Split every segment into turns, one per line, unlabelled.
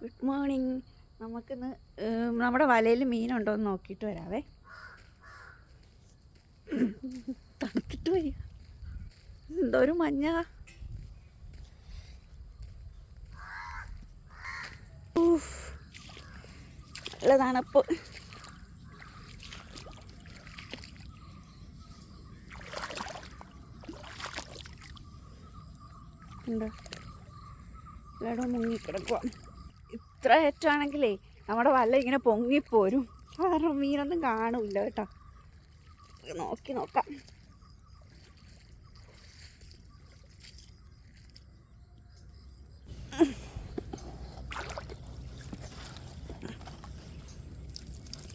Good morning. നമുക്കിന്ന് നമ്മുടെ വലയിൽ മീനുണ്ടോ എന്ന് നോക്കിയിട്ട് വരാവേ. തണുത്തിട്ട് വരിക. എന്തോ ഒരു മഞ്ഞ. നല്ല തണുപ്പ്. എന്താ എല്ലായിടവും മുങ്ങിക്കിടക്കുക. ഇത്ര ഏറ്റാണെങ്കിലേ നമ്മുടെ വല ഇങ്ങനെ പൊങ്ങിപ്പോരും. കാരണം മീനൊന്നും കാണൂല്ല കേട്ടോ. നോക്കി നോക്കാം.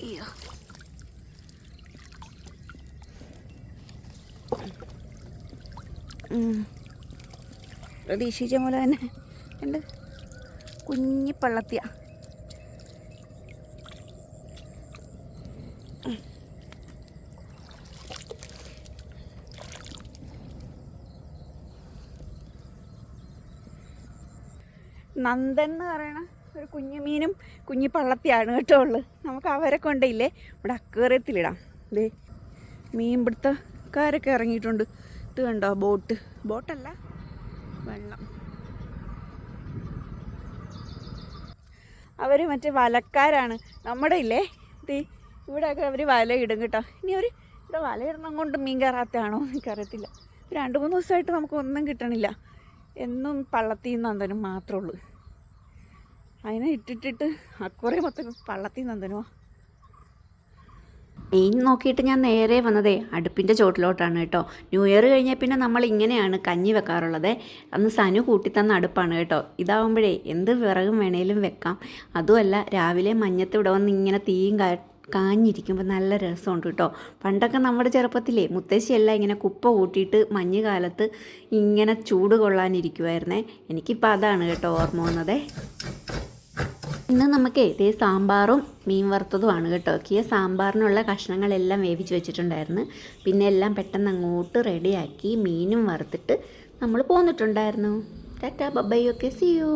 അയ്യോ, പ്രതീക്ഷിച്ച പോലെ തന്നെ ഉണ്ട്. കുഞ്ഞി പള്ളത്തിയ. നന്ദൻ എന്ന് പറയണ ഒരു കുഞ്ഞു മീനും കുഞ്ഞി പള്ളത്തിയാണ് കേട്ടോ ഉള്ളത്. നമുക്ക് അവരെ കൊണ്ടില്ലേ ഇവിടെ അക്വേറിയത്തിലിടാം. ഇതേ മീൻ പിടുത്തക്കാരൊക്കെ ഇറങ്ങിയിട്ടുണ്ട്. ഇത് കണ്ടോ, ബോട്ടല്ല, വെള്ളം. അവർ മറ്റേ വലക്കാരാണ്. നമ്മുടെ ഇല്ലേ ഇവിടെയൊക്കെ അവർ വല ഇടും കേട്ടോ. ഇനി അവർ ഇവിടെ വലയിടണം കൊണ്ട് മീൻ കയറാത്തതാണോ എനിക്കറിയത്തില്ല. 2-3 ദിവസമായിട്ട് നമുക്കൊന്നും കിട്ടണില്ല. എന്നും പള്ളത്തിൽ നന്ദനും മാത്രമേ ഉള്ളൂ. അതിനെ ഇട്ടിട്ട് അക്കുറേ മൊത്തം പള്ളത്തിൽ നന്ദനുമോ. മീൻ നോക്കിയിട്ട് ഞാൻ നേരെ വന്നതേ അടുപ്പിൻ്റെ ചോട്ടിലോട്ടാണ് കേട്ടോ. ന്യൂ ഇയർ കഴിഞ്ഞാൽ പിന്നെ നമ്മൾ ഇങ്ങനെയാണ് കഞ്ഞി വെക്കാറുള്ളത്. അന്ന് സനു കൂട്ടിത്തന്ന അടുപ്പാണ് കേട്ടോ. ഇതാവുമ്പോഴേ എന്ത് വിറകും വേണേലും വെക്കാം. അതുമല്ല രാവിലെ മഞ്ഞത്ത് ഇവിടെ വന്ന് ഇങ്ങനെ തീയും കാഞ്ഞിരിക്കുമ്പോൾ നല്ല രസമുണ്ട് കേട്ടോ. പണ്ടൊക്കെ നമ്മുടെ ചെറുപ്പത്തിലേ മുത്തശ്ശിയെല്ലാം ഇങ്ങനെ കുപ്പ കൂട്ടിയിട്ട് മഞ്ഞ് കാലത്ത് ഇങ്ങനെ ചൂട് കൊള്ളാനിരിക്കുമായിരുന്നേ. എനിക്കിപ്പോൾ അതാണ് കേട്ടോ ഓർമ്മ വന്നതേ. ഇന്ന് നമുക്കേ ഇതേ സാമ്പാറും മീൻ വറുത്തതുമാണ് കേട്ടോ. സാമ്പാറിനുള്ള കഷ്ണങ്ങളെല്ലാം വേവിച്ച് വെച്ചിട്ടുണ്ടായിരുന്നു. പിന്നെ എല്ലാം പെട്ടെന്ന് അങ്ങോട്ട് റെഡിയാക്കി മീനും വറുത്തിട്ട് നമ്മൾ പോന്നിട്ടുണ്ടായിരുന്നു. Tata bye, okay, see U.